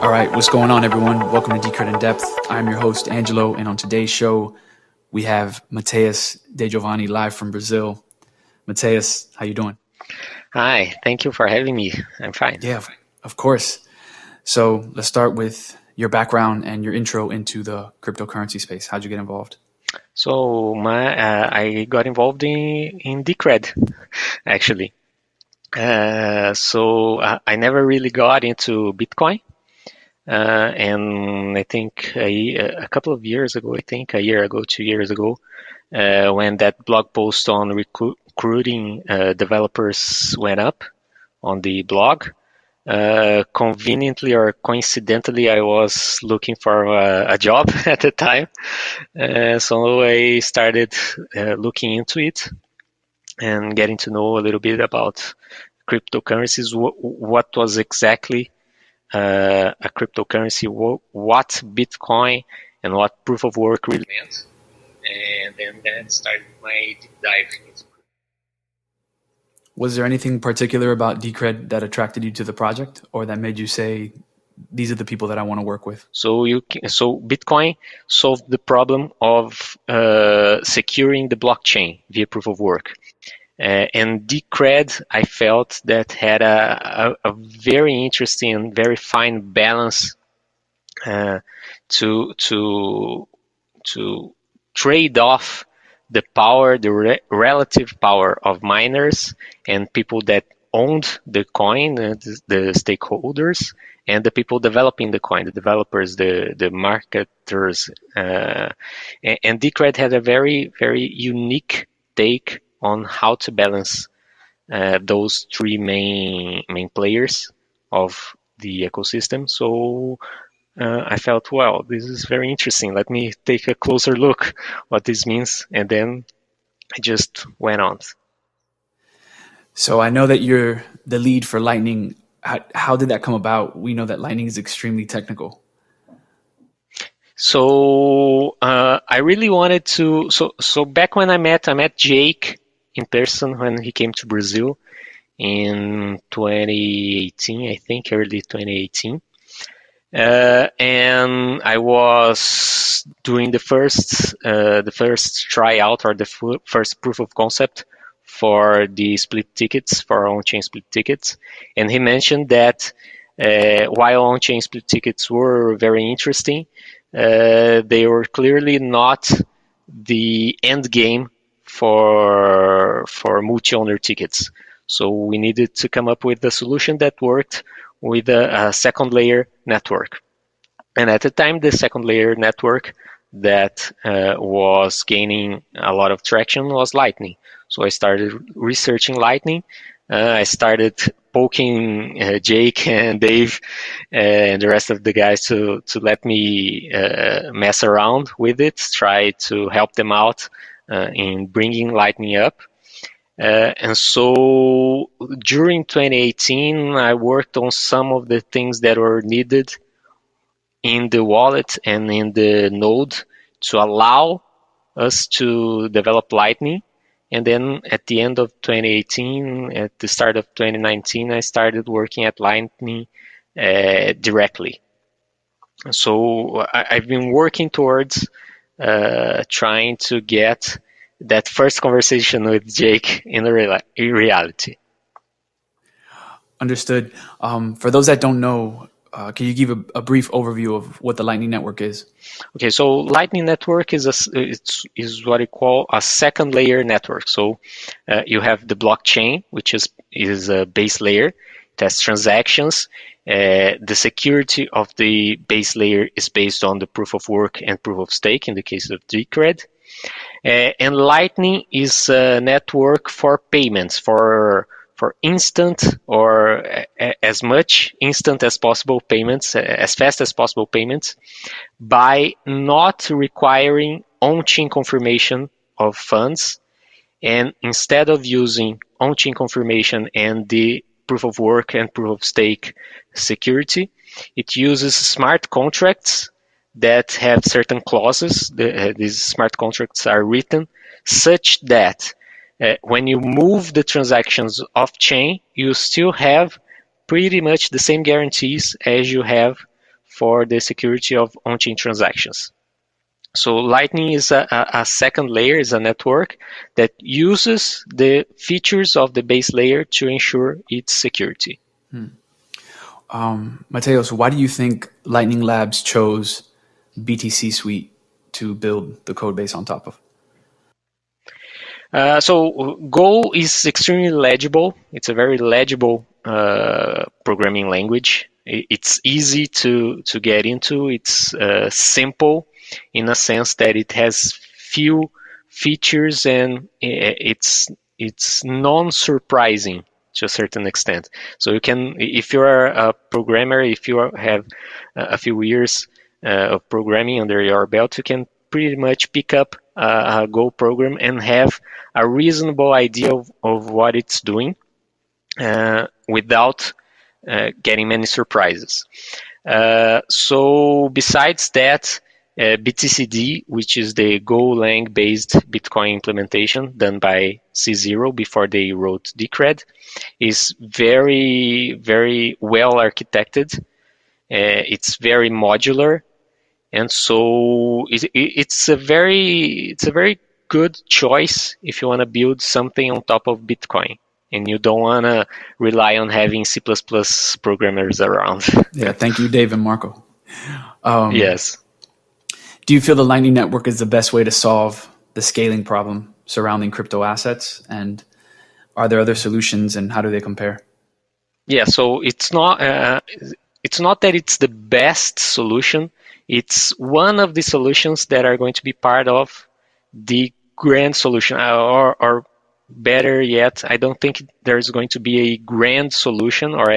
All right, what's going on, everyone? Welcome to Decred in Depth. I'm your host, Angelo, and on today's show, we have Matheus Degiovani live from Brazil. Matheus, how you doing? Hi, thank you for having me. I'm fine. Yeah, of course. So let's start with your background and your intro into the cryptocurrency space. How'd you get involved? So I got involved in Decred, actually. I never really got into Bitcoin. And I think a couple of years ago, a year ago, 2 years ago, when that blog post on recruiting developers went up on the blog, conveniently or coincidentally, I was looking for a job at the time. So I started looking into it and getting to know a little bit about cryptocurrencies, what was exactly a cryptocurrency, what Bitcoin and what proof of work really meant. And then that started my deep dive into it. Was there anything particular about Decred that attracted you to the project or that made you say, these are the people that I want to work with? So Bitcoin solved the problem of securing the blockchain via proof of work. And Decred, I felt that had a very interesting and very fine balance to trade off the power, the relative power of miners and people that owned the coin, the stakeholders, and the people developing the coin, the developers, the marketers. And Decred had a very, very unique take on how to balance those three main players of the ecosystem. So I felt, well, this is very interesting. Let me take a closer look what this means, and then I just went on. So I know that you're the lead for Lightning. How did that come about? We know that Lightning is extremely technical. So I really wanted to. So back when I met Jake in person when he came to Brazil in 2018, I think, early 2018. And I was doing the first tryout or the first proof of concept for the split tickets, for on-chain split tickets. And he mentioned that while on-chain split tickets were very interesting, they were clearly not the end game for multi-owner tickets. So we needed to come up with a solution that worked with a second layer network. And at the time, the second layer network that was gaining a lot of traction was Lightning. So I started researching Lightning. I started poking Jake and Dave and the rest of the guys to let me mess around with it, try to help them out in bringing Lightning up. And so during 2018, I worked on some of the things that were needed in the wallet and in the node to allow us to develop Lightning. And then at the end of 2018, at the start of 2019, I started working at Lightning directly. So I've been working towards trying to get that first conversation with Jake in reality. Understood. For those that don't know, can you give a brief overview of what the Lightning Network is? Okay, so Lightning Network is what I call a second layer network. So you have the blockchain, which is a base layer. It has transactions. The security of the base layer is based on the proof of work and proof of stake in the case of Decred. And Lightning is a network for payments, for instant or as much instant as possible payments, as fast as possible payments, by not requiring on-chain confirmation of funds. And instead of using on-chain confirmation and the proof of work and proof of stake security, it uses smart contracts that have certain clauses. These smart contracts are written such that when you move the transactions off chain, you still have pretty much the same guarantees as you have for the security of on-chain transactions. So Lightning is a second layer, is a network that uses the features of the base layer to ensure its security. Matheus, why do you think Lightning Labs chose BTC Suite to build the code base on top of? So Go is extremely legible. It's a very legible programming language. It's easy to get into. It's simple in a sense that it has few features and it's non-surprising to a certain extent. So you can, if you're a programmer, if you have a few years of programming under your belt, you can pretty much pick up a Go program and have a reasonable idea of what it's doing without getting many surprises. So besides that, BTCD, which is the Golang based Bitcoin implementation done by C0 before they wrote Decred, is very, very well architected. It's very modular, and so it's a very good choice if you want to build something on top of Bitcoin and you don't want to rely on having C++ programmers around. Yeah, thank you, Dave and Marco. Yes. Do you feel the Lightning Network is the best way to solve the scaling problem surrounding crypto assets? And are there other solutions, and how do they compare? Yeah, so it's not that it's the best solution. It's one of the solutions that are going to be part of the grand solution, or better yet, I don't think there's going to be a grand solution, or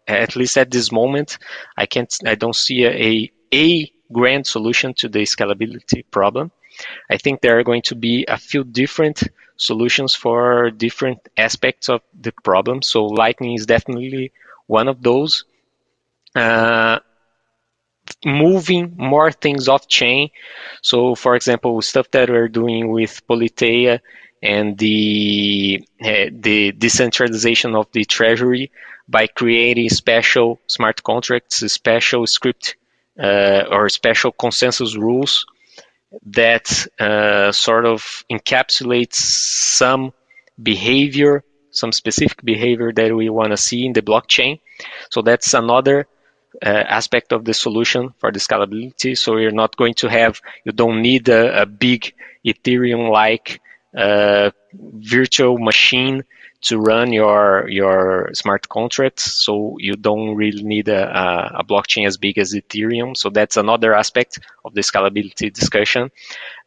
at least at this moment, I don't see a grand solution to the scalability problem. I think there are going to be a few different solutions for different aspects of the problem. So Lightning is definitely one of those. Moving more things off chain. So, for example, stuff that we're doing with Politeia and the decentralization of the treasury by creating special smart contracts, special script or special consensus rules that sort of encapsulates some behavior, some specific behavior that we want to see in the blockchain. So that's another aspect of the solution for the scalability. So you're not going to have, you don't need a big Ethereum-like virtual machine to run your smart contracts. So you don't really need a blockchain as big as Ethereum. So that's another aspect of the scalability discussion.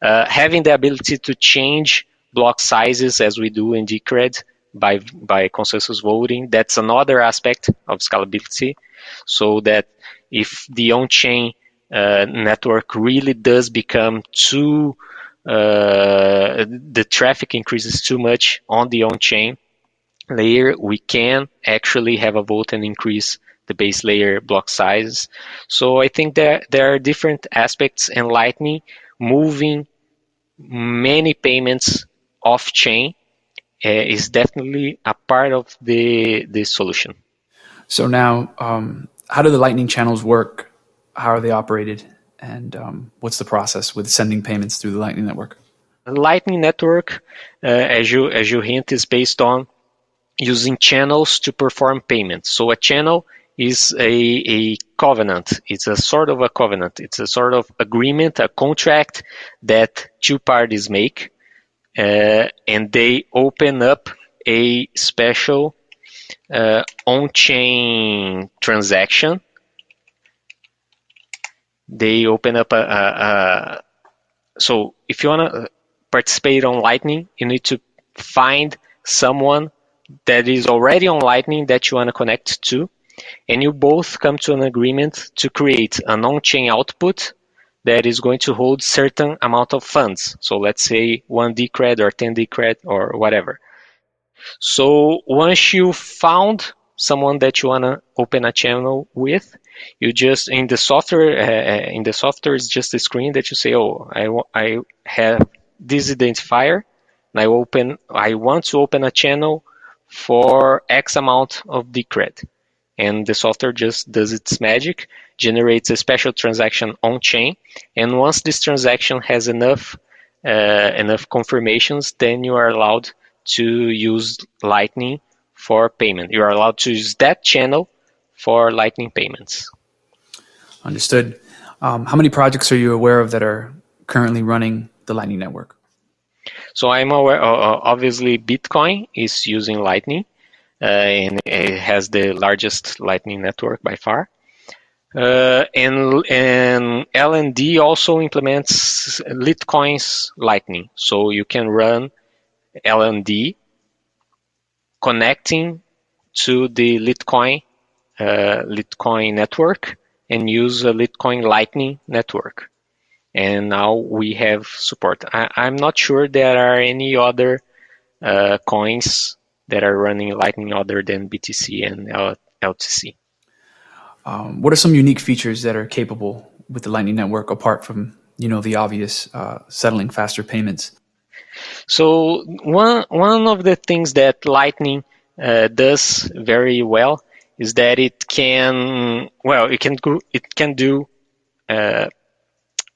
Having the ability to change block sizes as we do in Decred by consensus voting, that's another aspect of scalability. So that if the on-chain network really does become too, the traffic increases too much on the on-chain layer, we can actually have a vote and increase the base layer block sizes. So I think that there are different aspects, and Lightning moving many payments off-chain is definitely a part of the solution. So now, how do the Lightning channels work? How are they operated? And what's the process with sending payments through the Lightning Network? The Lightning Network, as you hint, is based on using channels to perform payments. So a channel is a covenant. It's a sort of a covenant. It's a sort of agreement, a contract that two parties make, and they open up a special on-chain transaction. They open up so if you want to participate on Lightning, you need to find someone that is already on Lightning that you want to connect to, and you both come to an agreement to create an on-chain output that is going to hold certain amount of funds. So let's say 1 Decred or 10 Decred or whatever. So once you found someone that you want to open a channel with, you just in the software is just a screen that you say, oh, I have this identifier, and I want to open a channel for X amount of Decred. and the software just does its magic, generates a special transaction on chain, and once this transaction has enough confirmations, then you are allowed to use Lightning for payment. You are allowed to use that channel for Lightning payments. Understood. How many projects are you aware of that are currently running the Lightning Network? So I'm aware, obviously Bitcoin is using Lightning, and it has the largest Lightning network by far. And LND also implements Litecoin's Lightning. So you can run LND connecting to the Litecoin network and use a Litecoin Lightning network. And now we have support. I'm not sure there are any other coins that are running Lightning other than BTC and LTC. What are some unique features that are capable with the Lightning Network apart from the obvious settling faster payments? So one of the things that Lightning does very well is that it can do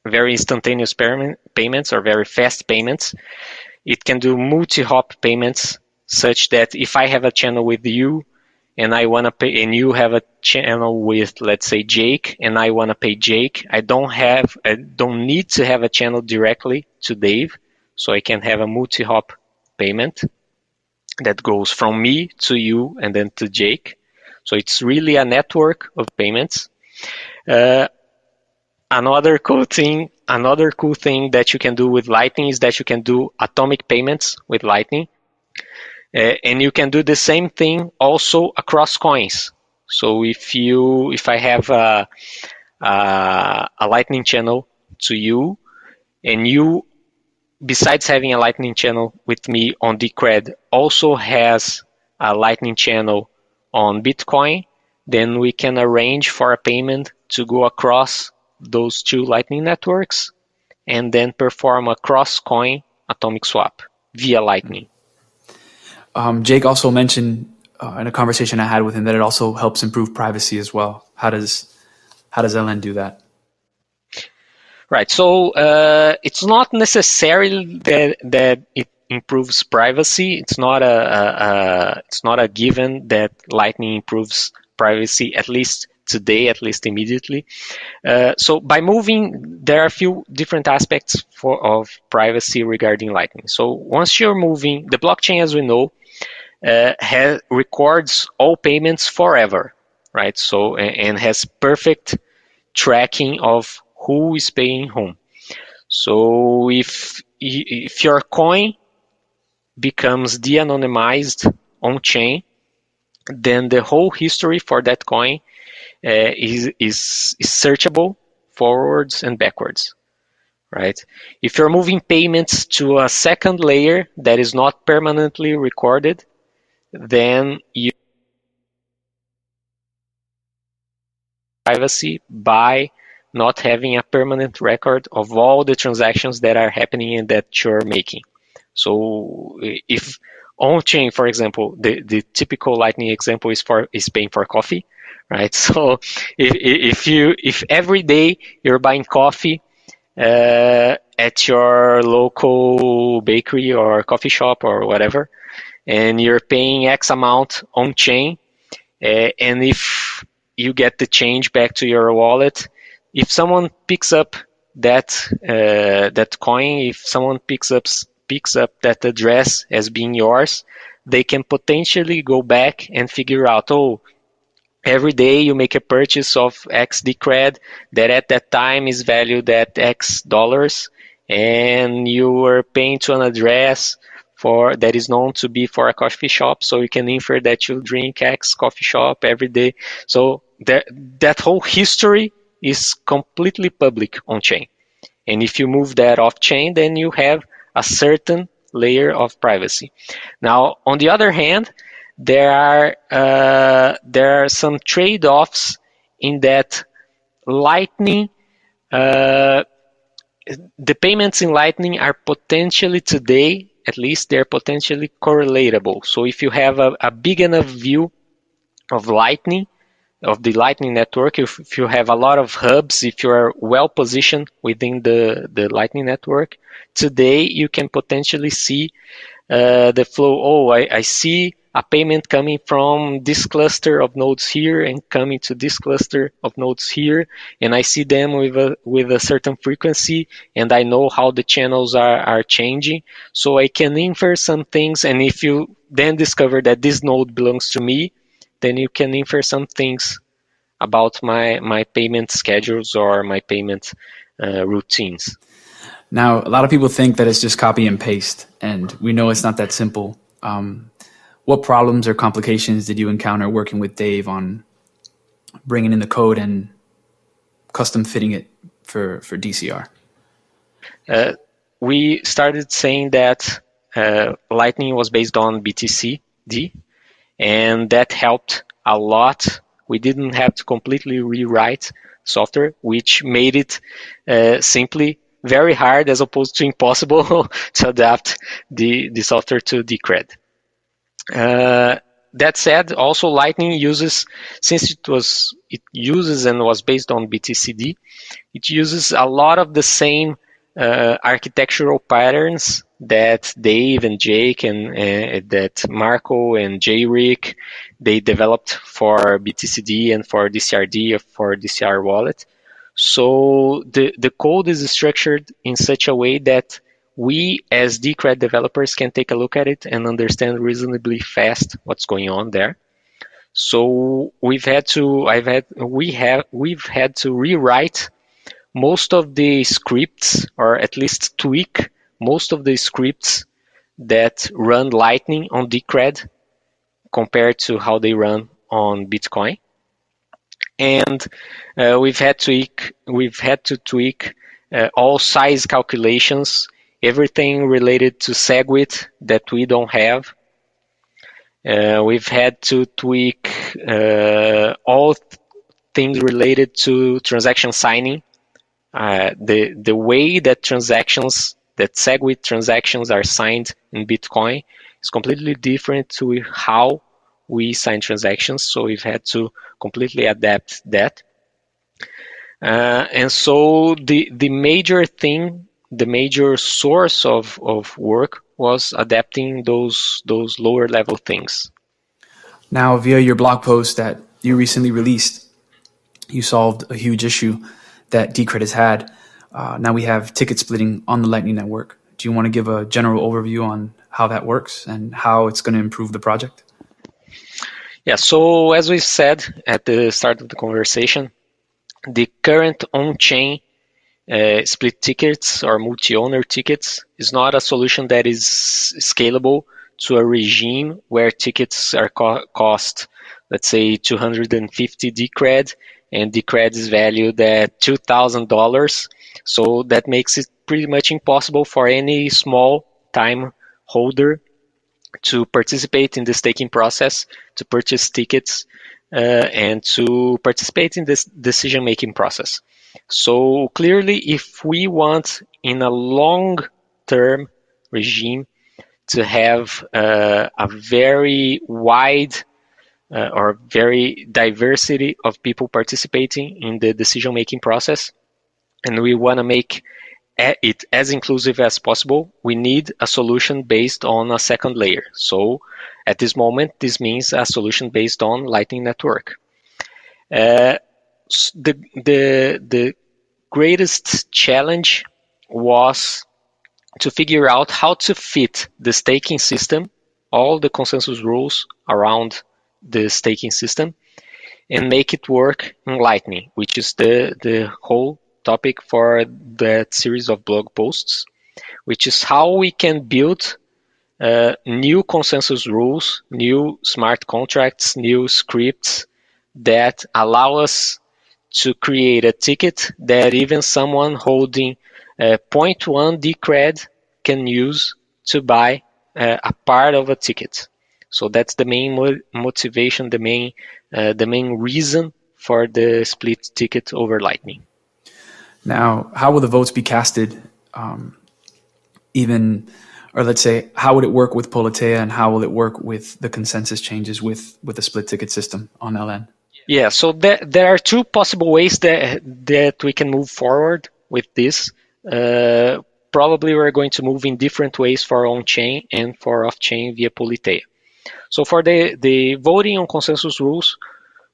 very instantaneous payments or very fast payments. It can do multi-hop payments, such that if I have a channel with you and I want to pay, and you have a channel with, let's say, Jake, and I want to pay Jake, I don't need to have a channel directly to Dave, so I can have a multi-hop payment that goes from me to you and then to Jake. So it's really a network of payments. Another cool thing that you can do with Lightning is that you can do atomic payments with Lightning. And you can do the same thing also across coins. So if I have a Lightning channel to you, and you, besides having a Lightning channel with me on Decred, also has a Lightning channel on Bitcoin, then we can arrange for a payment to go across those two Lightning networks and then perform a cross-coin atomic swap via Lightning. Jake also mentioned in a conversation I had with him that it also helps improve privacy as well. How does LN do that? Right. So it's not necessarily that it improves privacy. It's not a given that Lightning improves privacy, at least today, at least immediately. So by moving, there are a few different aspects of privacy regarding Lightning. So once you're moving, the blockchain, as we know, records all payments forever, right? So and has perfect tracking of who is paying whom. So if your coin becomes de-anonymized on chain, then the whole history for that coin is searchable forwards and backwards, right? If you're moving payments to a second layer that is not permanently recorded, then you privacy by not having a permanent record of all the transactions that are happening and that you're making. So if on-chain, for example, the typical Lightning example is paying for coffee, right? So if every day you're buying coffee at your local bakery or coffee shop or whatever, and you're paying X amount on-chain, and if you get the change back to your wallet, if someone picks up that coin, if someone picks up that address as being yours, they can potentially go back and figure out, oh, every day you make a purchase of X Decred that at that time is valued at X dollars, and you were paying to an address that is known to be for a coffee shop, so you can infer that you drink X coffee shop every day. So that whole history is completely public on chain. And if you move that off chain, then you have a certain layer of privacy. Now, on the other hand, there are some trade-offs in that Lightning, the payments in Lightning are potentially today, at least they're potentially correlatable. So if you have a big enough view of Lightning, of the Lightning Network, if you have a lot of hubs, if you are well positioned within the Lightning Network, today you can potentially see the flow. Oh, I see a payment coming from this cluster of nodes here and coming to this cluster of nodes here, and I see them with a certain frequency, and I know how the channels are changing, so I can infer some things. And if you then discover that this node belongs to me, then you can infer some things about my payment schedules or my payment routines. Now, a lot of people think that it's just copy and paste, and we know it's not that simple. What problems or complications did you encounter working with Dave on bringing in the code and custom fitting it for DCR? We started saying that Lightning was based on BTC-D, and that helped a lot. We didn't have to completely rewrite software, which made it simply very hard as opposed to impossible to adapt the software to Decred. That said, also Lightning uses, since it uses and was based on BTC-D, it uses a lot of the same architectural patterns that Dave and Jake and that Marco and J-Rick, they developed for BTC-D and for DCRD, for DCR wallet. So the code is structured in such a way that we as Decred developers can take a look at it and understand reasonably fast what's going on there. So we've had to rewrite most of the scripts, or at least tweak most of the scripts that run Lightning on Decred compared to how they run on Bitcoin. And we've had to tweak all size calculations, everything related to SegWit that we don't have. We've had to tweak all things related to transaction signing. The way that SegWit transactions are signed in Bitcoin is completely different to how we sign transactions, so we've had to completely adapt that. And so the major source of work was adapting those lower level things. Now, via your blog post that you recently released, you solved a huge issue that Decred has had. Now we have ticket splitting on the Lightning Network. Do you want to give a general overview on how that works and how it's going to improve the project? Yeah, so as we said at the start of the conversation, the current on-chain split tickets or multi-owner tickets is not a solution that is scalable to a regime where tickets are cost, let's say, 250 Decred, and Decred is valued at $2,000. So that makes it pretty much impossible for any small time holder to participate in the staking process, to purchase tickets, and to participate in this decision-making process. So clearly, if we want in a long-term regime to have a very wide or very diversity of people participating in the decision-making process, and we want to make it as inclusive as possible, we need a solution based on a second layer. So at this moment, this means a solution based on Lightning Network. The greatest challenge was to figure out how to fit the staking system, all the consensus rules around the staking system, and make it work in Lightning, which is the whole topic for that series of blog posts, which is how we can build new consensus rules, new smart contracts, new scripts that allow us to create a ticket that even someone holding 0.1 Decred can use to buy a part of a ticket. So that's the main motivation, the main reason for the split ticket over Lightning. Now, how will the votes be casted? Or let's say, how would it work with Politeia, and how will it work with the consensus changes with the split ticket system on LN? Yeah, so there are two possible ways that we can move forward with this. Uh, Probably we're going to move in different ways for on-chain and for off-chain via Politeia. So for the voting on consensus rules,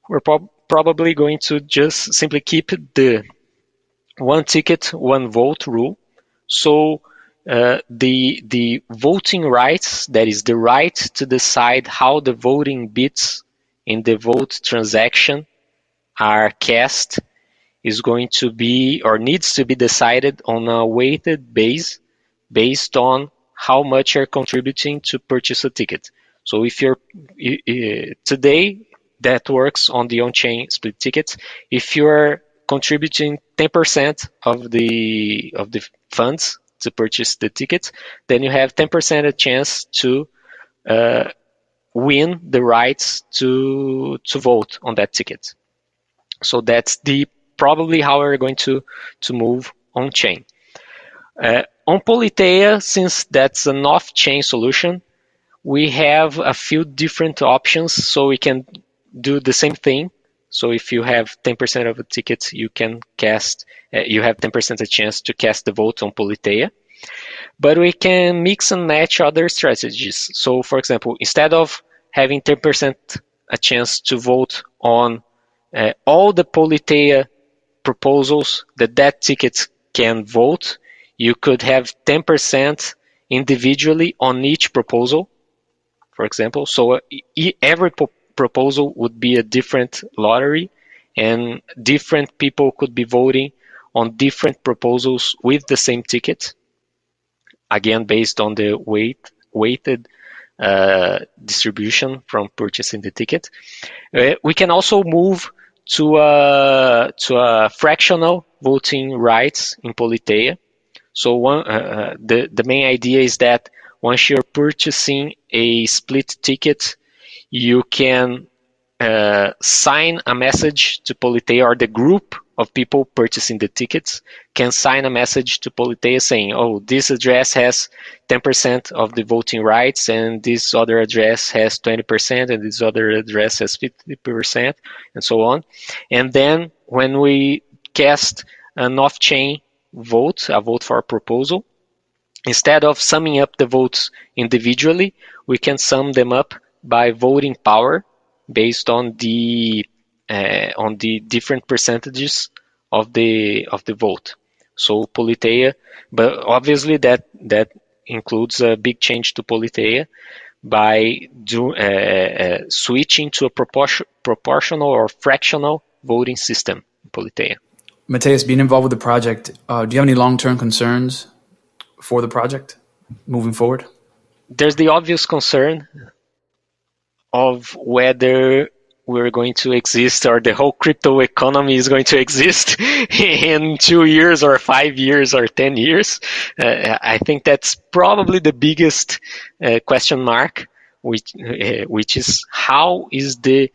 we're probably going to just simply keep the one ticket, one vote rule. So the voting rights, that is the right to decide how the voting bits in the vote transaction are cast, is going to be or needs to be decided on a weighted base based on how much you're contributing to purchase a ticket. So if you're today, that works on the on-chain split tickets. If you're contributing 10% of the funds to purchase the tickets, then you have 10% a chance to uh, win the rights to vote on that ticket. So that's the probably how we're going to move on chain. On Politeia, since that's an off-chain solution, we have a few different options, so we can do the same thing. So if you have 10% of a ticket, you can cast, you have 10% a chance to cast the vote on Politeia. But we can mix and match other strategies. So for example, instead of having 10% a chance to vote on all the Politeia proposals that ticket can vote, you could have 10% individually on each proposal, for example. So every proposal would be a different lottery, and different people could be voting on different proposals with the same ticket, again based on the weighted distribution from purchasing the ticket. We can also move to a fractional voting rights in Politeia. So the main idea is that once you're purchasing a split ticket, you can sign a message to Politeia, or the group of people purchasing the tickets can sign a message to Politeia saying, oh, this address has 10% of the voting rights, and this other address has 20%, and this other address has 50%, and so on. And then when we cast an off-chain vote, a vote for a proposal, instead of summing up the votes individually, we can sum them up by voting power based on the different percentages of the vote. So Politeia, but obviously that includes a big change to Politeia by switching to a proportional or fractional voting system in Politeia. Matheus, being involved with the project, do you have any long-term concerns for the project moving forward? There's the obvious concern of whether we're going to exist, or the whole crypto economy is going to exist in 2 years or 5 years or 10 years. I think that's probably the biggest question mark, which is how is the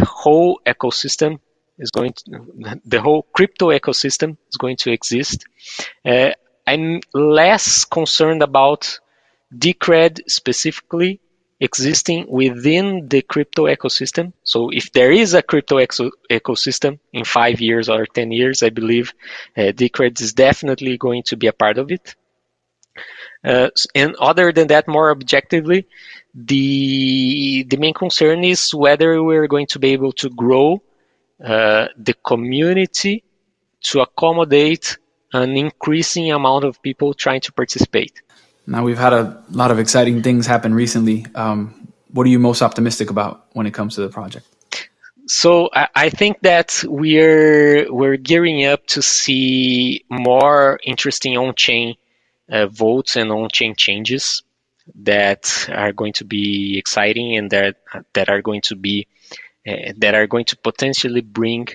whole ecosystem is going to, the whole crypto ecosystem is going to exist. I'm less concerned about Decred specifically existing within the crypto ecosystem. So if there is a crypto ecosystem in 5 years or 10 years, I believe Decred is definitely going to be a part of it. And other than that, more objectively, the main concern is whether we're going to be able to grow the community to accommodate an increasing amount of people trying to participate. Now, we've had a lot of exciting things happen recently. What are you most optimistic about when it comes to the project? So I think that we're gearing up to see more interesting on-chain votes and on-chain changes that are going to be exciting, and that are going to be that are going to potentially bring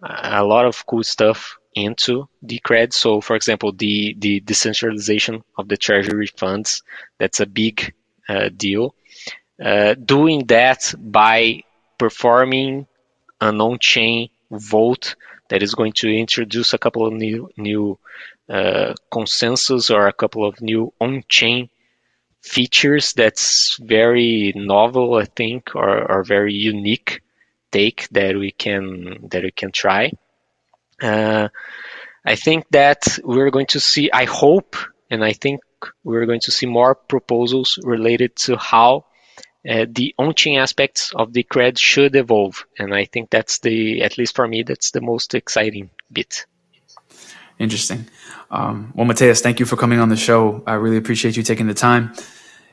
a lot of cool stuff into Decred. So, for example, the decentralization of the treasury funds, that's a big deal. Doing that by performing an on-chain vote that is going to introduce a couple of new consensus, or a couple of new on-chain features that's very novel, I think, or very unique take that we can try. I think that we're going to see, I hope, and I think we're going to see more proposals related to how the on-chain aspects of the cred should evolve. And I think that's at least for me, that's the most exciting bit. Interesting. Well, Matheus, thank you for coming on the show. I really appreciate you taking the time.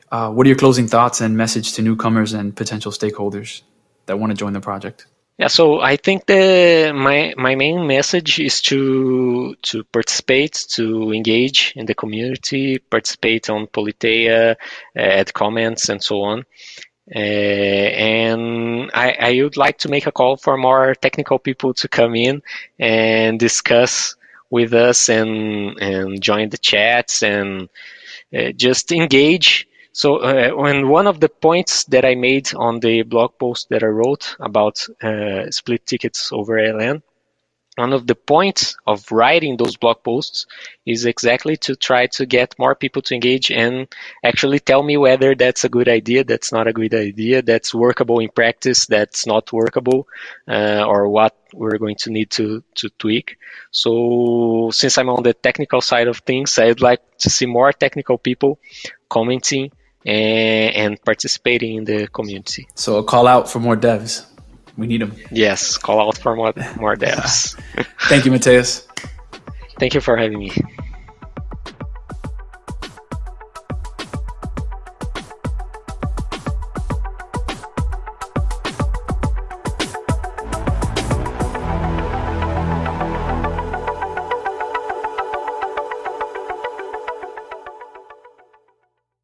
What are your closing thoughts and message to newcomers and potential stakeholders that want to join the project? Yeah, so I think my main message is to participate, to engage in the community, participate on Politeia, add comments, and so on. And I would like to make a call for more technical people to come in and discuss with us and join the chats and just engage. So when one of the points that I made on the blog post that I wrote about split tickets over LN, one of the points of writing those blog posts is exactly to try to get more people to engage and actually tell me whether that's a good idea, that's not a good idea, that's workable in practice, that's not workable, or what we're going to need to tweak. So since I'm on the technical side of things, I'd like to see more technical people commenting and participating in the community. So a call out for more devs. We need them. Yes, call out for more devs. Thank you, Matheus. Thank you for having me.